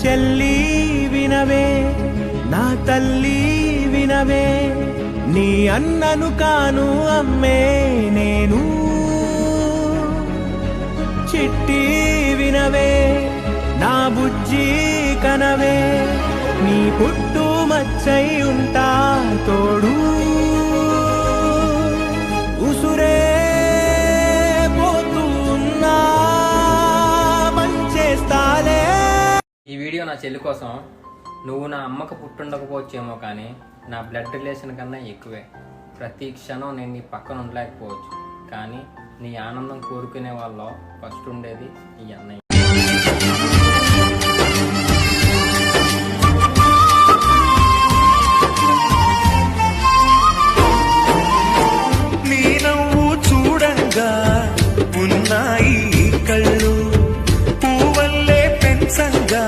చెల్లి వినవే, నా తల్లి వినవే, నీ అన్నను కాను అమ్మే నేను. చిట్టి వినవే, నా బుజ్జి కనవే, నీ పుట్టు మచ్చై ఉంటా తోడు. ఉసురే పోతున్నా పనిచేస్తాలే. ఈ వీడియో నా చెల్లి కోసం. నువ్వు నా అమ్మకు పుట్టుండకపోవచ్చేమో కానీ నా బ్లడ్ రిలేషన్ కన్నా ఎక్కువే. ప్రతి క్షణం నేను నీ పక్కన ఉండలేకపోవచ్చు, కానీ నీ ఆనందం కోరుకునే వాళ్ళలో ఫస్ట్ ఉండేది ఈ అన్నయ్య. నీ నవ్వు చూడంగా ఉన్నాయి కళ్ళు, పువ్వల్లే పెంచంగా